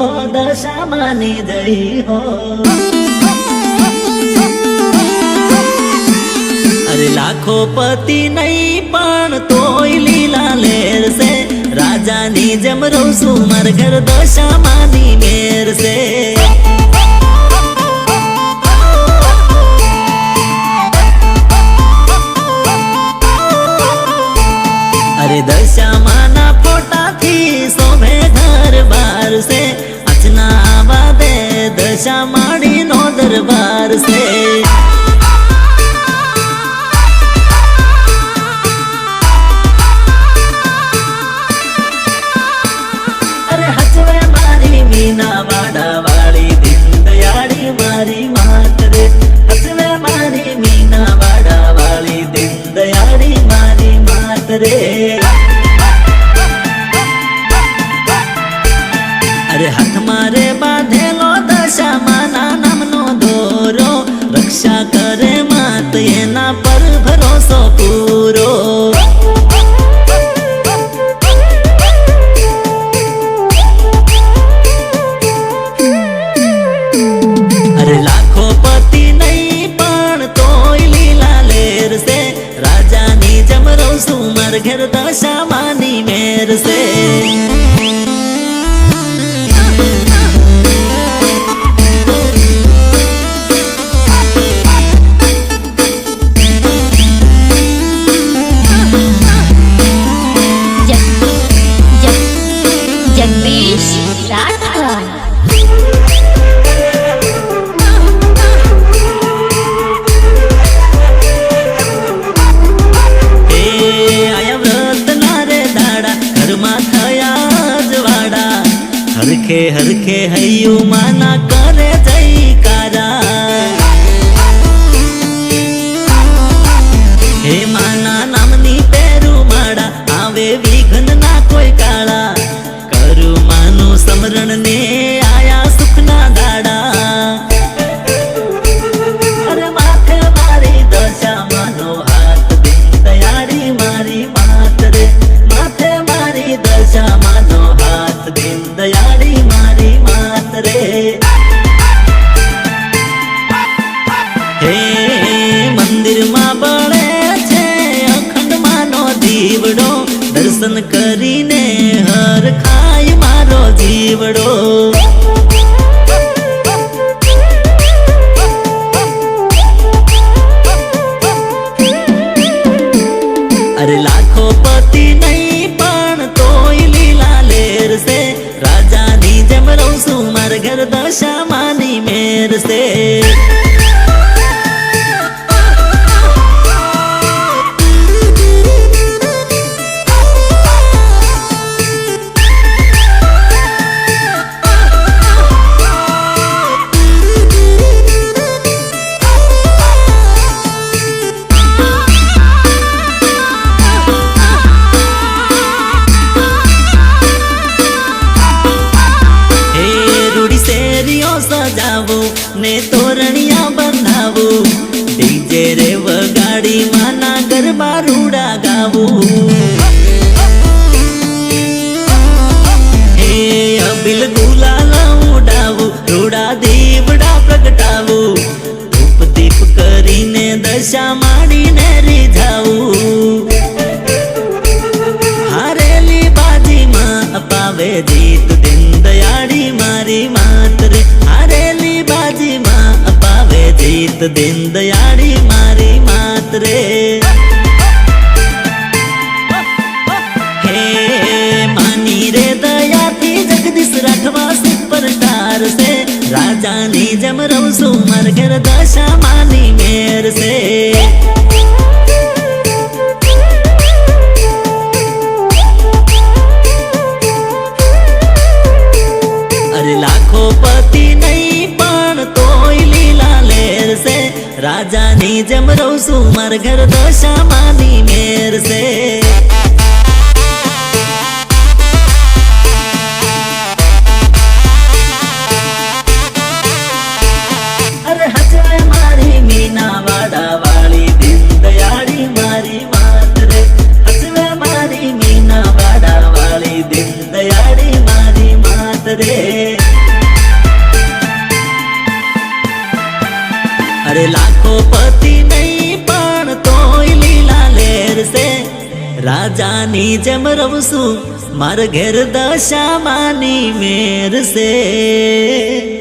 હો દશા માની જઈ હો અરે લાખો પતિ નહીં પણ તોય લીલા લેર છે રાજાની જેમ રહું છું માર ઘર દશા માની મેર છે અરે દશામાના ફોટાથી શોભે ઘર બાર છે અચના આવા દે દશા માડીનો દરબાર છે અરે હચવે મારી મીના વાડા વાળી દિન દયાળી મારી માત રે હચવે મારી મીના વાડા વાળી દિન દયાળી મારી માત રે અરે હાથ મારે બાંધેલો દશામાના નામનો દોરો રક્ષા કરે માત એના પર ભરોસો પૂરો અરે લાખો પતિ નહીં પણ તોય લીલા લેર છે રાજાની જેમ રહું છું માર ઘેર દશા માની મેર છે जगदीश राठौर हरखे हरखे हयू माना करे जयकारा हे माना नामनी पेरू माड़ा आवे विघ्न ना कोई काला करू मानु समरण ने आया सुख ना दाड़ा अरे माथे मारी दशा मानो हाथ दिन दयाड़ी मारी मात रे माथे मारी दशा मानो हाथ दिन दयाड़ी मारी मात रे हे मंदिर में बळे छे अखंड मानो दीवड़ो दर्शन करीने हर खाय मारो जीवड़ो अरे लाखो पति नहीं पण तोय लीला लेर से राजानी जेम रहूं छू मार घर दशा मानी मेर से सजावो ने तोरणिया बंधावो डीजे रे वगाड़ी माना गरबा रूड़ा गावो हे अबिल गुलाल उड़ावो रूड़ा दीवड़ा प्रगटावो धूप दीप करीने दशा माडीने रिझावो हारेली बाजी मां अपावे जीत दिन दयाड़ी मारी मात रे हारेली बाजी मां अपावे जीत दिन दयाड़ी मारी मात रे हे मानी रे दया थी जगदीश राठवा सुपरस्टार से राजानी जम रहूं छू मार घर दशा मानी मेर से अरे लाखो पति नहीं पण तोय लीला लेर से राजानी जेम रहूं छू मार घर दशा मानी मेर से अरे हचवे मारी मीना वाड़ा वाली दिन दयाड़ी मारी मात रे हचवे मारी मीना वाड़ा वाली दिन दयाड़ी मारी मात रे લાખો પતિ નહીં પણ તોય લીલા લેર છે રાજાની જેમ રવશું માર ઘેર દશામાની મેર છે